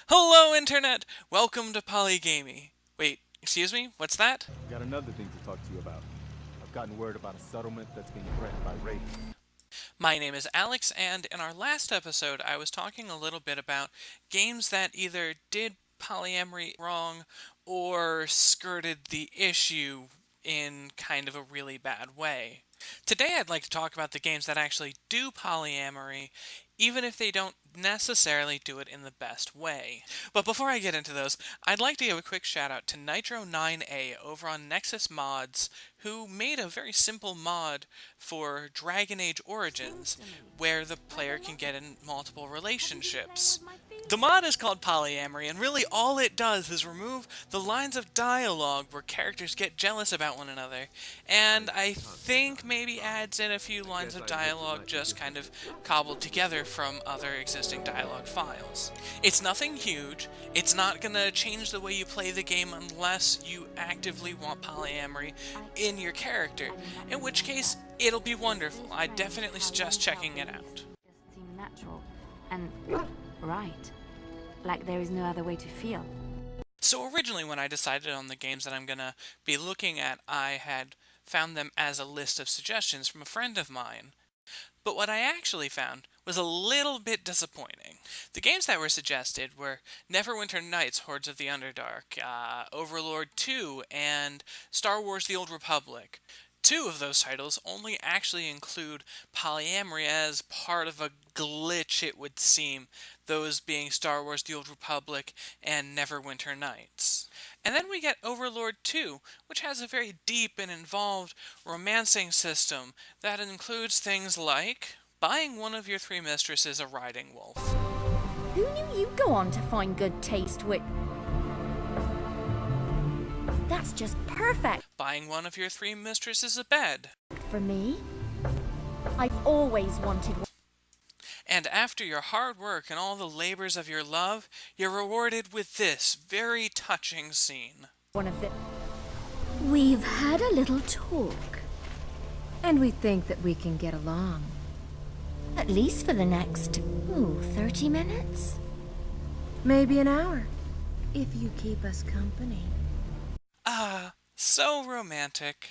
Hello, Internet! Welcome to Polygamey. Wait, excuse me? What's that? Got another thing to talk to you about. I've gotten word about a settlement that's being threatened by raiders. My name is Alex, and in our last episode, I was talking a little bit about games that either did polyamory wrong or skirted the issue in kind of a really bad way. Today, I'd like to talk about the games that actually do polyamory, even if they don't necessarily do it in the best way. But before I get into those, I'd like to give a quick shout out to Nitro9A over on Nexus Mods, who made a very simple mod for Dragon Age Origins, where the player can get in multiple relationships. The mod is called Polyamory, and really all it does is remove the lines of dialogue where characters get jealous about one another, and I think maybe adds in a few lines of dialogue just kind of cobbled together from other existing dialogue files. It's nothing huge, it's not gonna change the way you play the game unless you actively want polyamory in your character, in which case it'll be wonderful. I definitely suggest checking it out. Just seem natural and right. Like there is no other way to feel. So originally when I decided on the games that I'm gonna be looking at, I had found them as a list of suggestions from a friend of mine. But what I actually found was a little bit disappointing. The games that were suggested were Neverwinter Nights, Hordes of the Underdark, Overlord 2, and Star Wars The Old Republic. Two of those titles only actually include polyamory as part of a glitch, it would seem, those being Star Wars The Old Republic and Neverwinter Nights. And then we get Overlord 2, which has a very deep and involved romancing system that includes things like buying one of your three mistresses a riding wolf, Who knew you'd go on to find good taste with... That's just perfect buying one of your three mistresses a bed, for me. I've always wanted and after your hard work and all the labors of your love, you're rewarded with this very touching scene. one of the... We've had a little talk, and we think that we can get along. At least for the next, 30 minutes? Maybe an hour, if you keep us company. So romantic.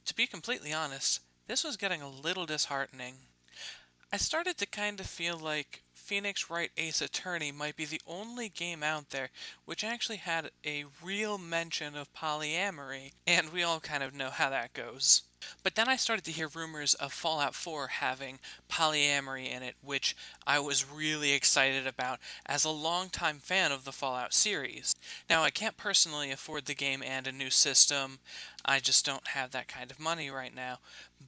To be completely honest, this was getting a little disheartening. I started to kind of feel like Phoenix Wright Ace Attorney might be the only game out there which actually had a real mention of polyamory, and we all kind of know how that goes. But then I started to hear rumors of Fallout 4 having polyamory in it, which I was really excited about as a longtime fan of the Fallout series. Now, I can't personally afford the game and a new system, I just don't have that kind of money right now,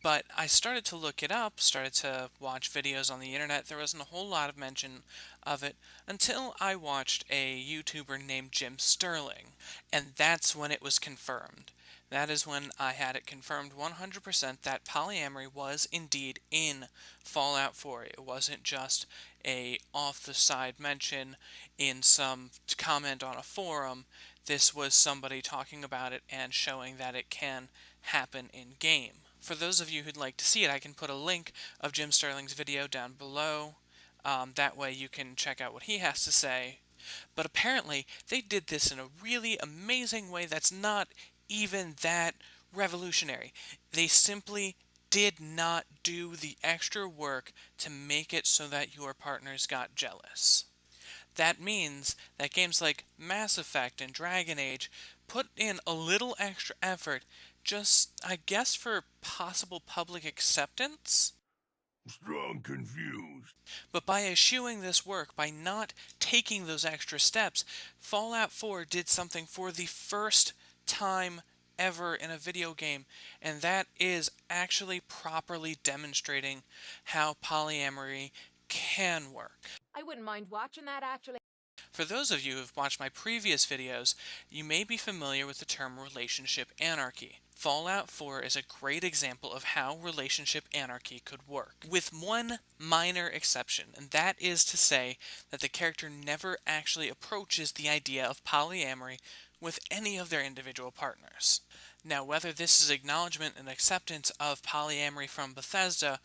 but I started to look it up, started to watch videos on the internet. There wasn't a whole lot of mention of it until I watched a YouTuber named Jim Sterling, and that's when it was confirmed. That is when I had it confirmed 100% that polyamory was indeed in Fallout 4. It wasn't just a off-the-side mention in some comment on a forum. This was somebody talking about it and showing that it can happen in-game. For those of you who'd like to see it, I can put a link of Jim Sterling's video down below. That way you can check out what he has to say. But apparently, they did this in a really amazing way that's not even that revolutionary. They simply did not do the extra work to make it so that your partners got jealous. That means that games like Mass Effect and Dragon Age put in a little extra effort just, I guess, for possible public acceptance? Strong confused. But by eschewing this work, by not taking those extra steps, Fallout 4 did something for the first time ever in a video game, and that is actually properly demonstrating how polyamory can work. I wouldn't mind watching that actually. For those of you who have watched my previous videos, you may be familiar with the term relationship anarchy. Fallout 4 is a great example of how relationship anarchy could work, with one minor exception, and that is to say that the character never actually approaches the idea of polyamory with any of their individual partners. Now, whether this is acknowledgement and acceptance of polyamory from Bethesda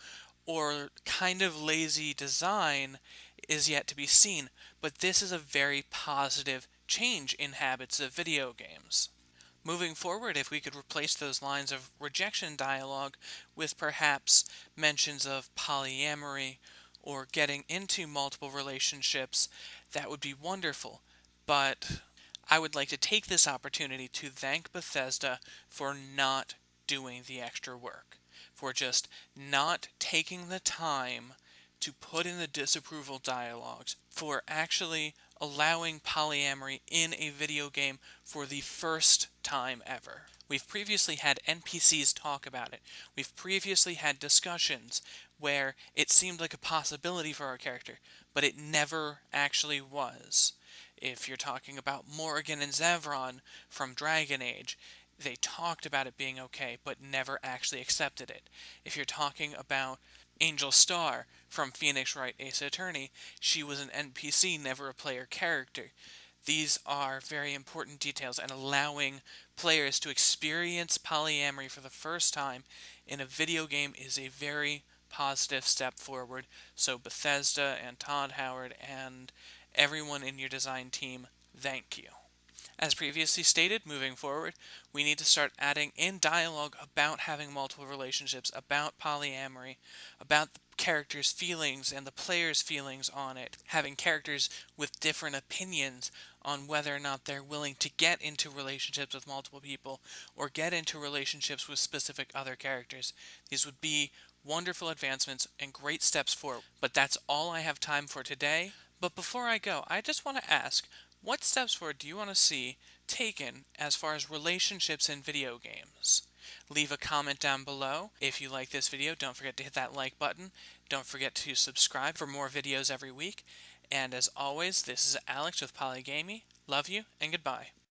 or kind of lazy design is yet to be seen, but this is a very positive change in habits of video games. Moving forward, if we could replace those lines of rejection dialogue with perhaps mentions of polyamory or getting into multiple relationships, that would be wonderful. But I would like to take this opportunity to thank Bethesda for not doing the extra work, for just not taking the time to put in the disapproval dialogues, for actually allowing polyamory in a video game for the first time ever. We've previously had NPCs talk about it. We've previously had discussions where it seemed like a possibility for our character, but it never actually was. If you're talking about Morrigan and Zevron from Dragon Age, they talked about it being okay, but never actually accepted it. If you're talking about Angel Star from Phoenix Wright Ace Attorney, she was an NPC, never a player character. These are very important details, and allowing players to experience polyamory for the first time in a video game is a very positive step forward. So Bethesda and Todd Howard and everyone in your design team, thank you. As previously stated, moving forward, we need to start adding in dialogue about having multiple relationships, about polyamory, about the characters' feelings and the players' feelings on it, having characters with different opinions on whether or not they're willing to get into relationships with multiple people or get into relationships with specific other characters. These would be wonderful advancements and great steps forward. But that's all I have time for today. But before I go, I just want to ask, what steps forward do you want to see taken as far as relationships in video games? Leave a comment down below. If you like this video, don't forget to hit that like button. Don't forget to subscribe for more videos every week. And as always, this is Alex with Polygamey. Love you and goodbye.